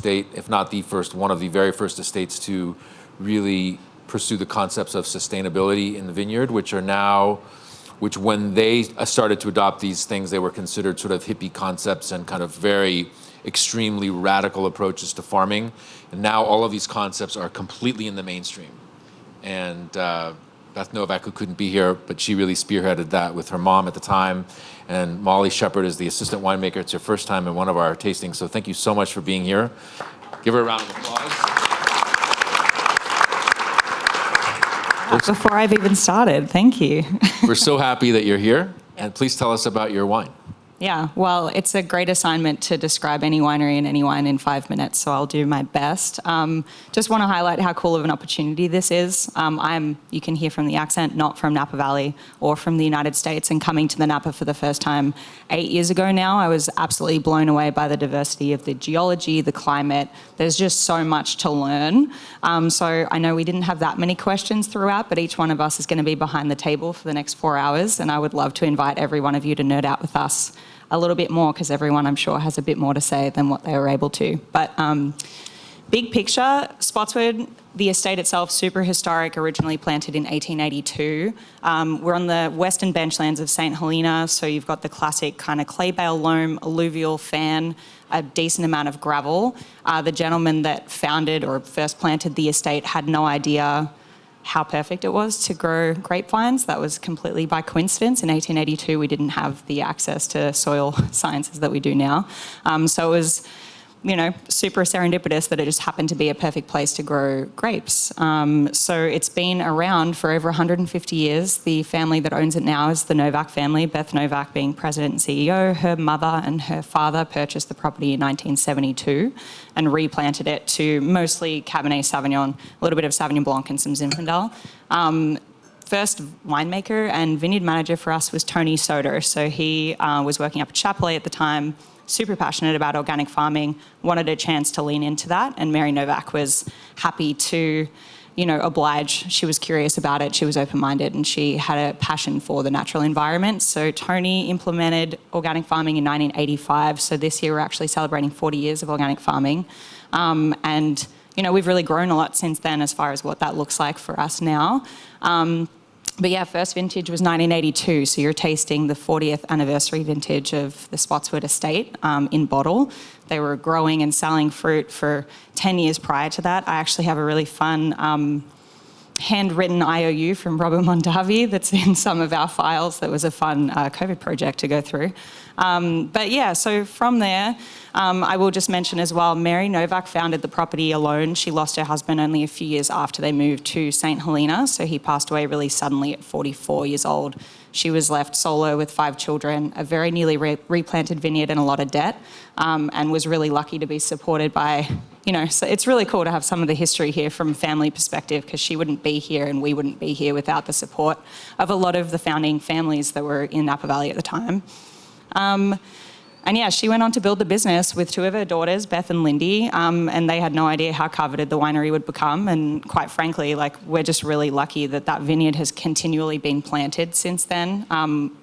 estate, if not the first, one of the very first estates to really pursue the concepts of sustainability in the vineyard, which when they started to adopt these things, they were considered sort of hippie concepts and kind of very extremely radical approaches to farming. And now all of these concepts are completely in the mainstream. And Beth Novak, who couldn't be here, but she really spearheaded that with her mom at the time. And Molly Sheppard is the assistant winemaker. It's her first time in one of our tastings. So thank you so much for being here. Give her a round of applause. Before I've even started, thank you. We're so happy that you're here. And please tell us about your wine. Yeah, well, it's a great assignment to describe any winery and any wine in 5 minutes, so I'll do my best. Just want to highlight how cool of an opportunity this is. You can hear from the accent, not from Napa Valley or from the United States, and coming to the Napa for the first time 8 years ago now, I was absolutely blown away by the diversity of the geology, the climate. There's just so much to learn. So I know we didn't have that many questions throughout, but each one of us is going to be behind the table for the next 4 hours, and I would love to invite every one of you to nerd out with us a little bit more, because everyone, I'm sure, has a bit more to say than what they were able to. But big picture, Spottswoode, the estate itself, super historic, originally planted in 1882. We're on the western benchlands of St. Helena, so you've got the classic kind of clay bale loam, alluvial fan, a decent amount of gravel. The gentleman that founded or first planted the estate had no idea how perfect it was to grow grapevines. That was completely by coincidence. In 1882, we didn't have the access to soil sciences that we do now. So it was, super serendipitous that it just happened to be a perfect place to grow grapes. So it's been around for over 150 years. The family that owns it now is the Novak family, Beth Novak being president and CEO. Her mother and her father purchased the property in 1972 and replanted it to mostly Cabernet Sauvignon, a little bit of Sauvignon Blanc and some Zinfandel. First winemaker and vineyard manager for us was Tony Soder. So he was working up at Chapelet at the time, super passionate about organic farming, wanted a chance to lean into that, and Mary Novak was happy to, oblige. She was curious about it, she was open-minded, and she had a passion for the natural environment. So Tony implemented organic farming in 1985, so this year we're actually celebrating 40 years of organic farming. And we've really grown a lot since then as far as what that looks like for us now. But yeah, first vintage was 1982, so you're tasting the 40th anniversary vintage of the Spottswoode estate in bottle. They were growing and selling fruit for 10 years prior to that. I actually have a really fun handwritten IOU from Robert Mondavi that's in some of our files. That was a fun COVID project to go through. But yeah, so from there, I will just mention as well, Mary Novak founded the property alone. She lost her husband only a few years after they moved to St. Helena, so he passed away really suddenly at 44 years old. She was left solo with 5 children, a very nearly replanted vineyard and a lot of debt, and was really lucky to be supported by, so it's really cool to have some of the history here from a family perspective, because she wouldn't be here and we wouldn't be here without the support of a lot of the founding families that were in Napa Valley at the time. And yeah, she went on to build the business with 2 of her daughters, Beth and Lindy, and they had no idea how coveted the winery would become. And quite frankly, we're just really lucky that that vineyard has continually been planted since then.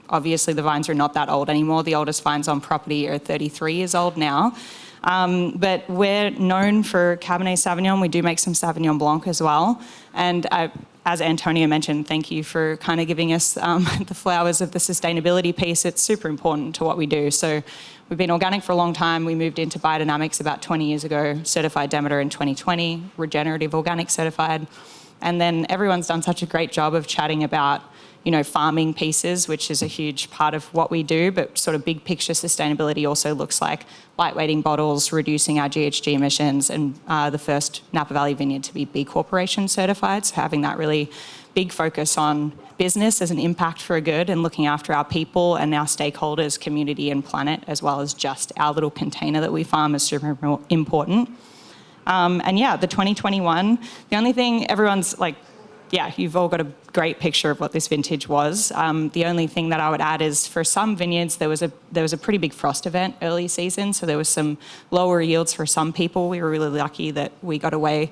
Obviously, the vines are not that old anymore. The oldest vines on property are 33 years old now. But we're known for Cabernet Sauvignon. We do make some Sauvignon Blanc as well. And as Antonio mentioned, thank you for kind of giving us the flowers of the sustainability piece. It's super important to what we do. So we've been organic for a long time. We moved into biodynamics about 20 years ago, certified Demeter in 2020, regenerative organic certified. And then everyone's done such a great job of chatting about farming pieces, which is a huge part of what we do, but sort of big picture sustainability also looks like lightweighting bottles, reducing our GHG emissions, and the first Napa Valley vineyard to be B Corporation certified. So having that really big focus on business as an impact for a good and looking after our people and our stakeholders, community and planet, as well as just our little container that we farm is super important. And yeah, the 2021, the only thing everyone's you've all got a great picture of what this vintage was. The only thing that I would add is for some vineyards, there was a pretty big frost event early season, so there was some lower yields for some people. We were really lucky that we got away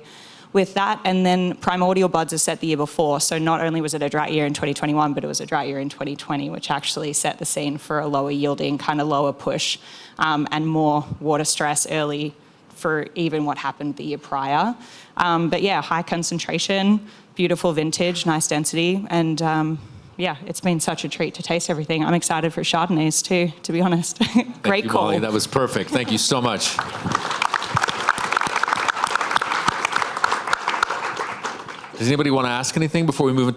with that. And then primordial buds are set the year before, so not only was it a drought year in 2021, but it was a drought year in 2020, which actually set the scene for a lower yielding, kind of lower push, and more water stress early for even what happened the year prior. But yeah, high concentration, beautiful vintage, nice density, and yeah, it's been such a treat to taste everything. I'm excited for Chardonnays too, to be honest. Great Thank you, call. Molly. That was perfect. Thank you so much. Does anybody want to ask anything before we move into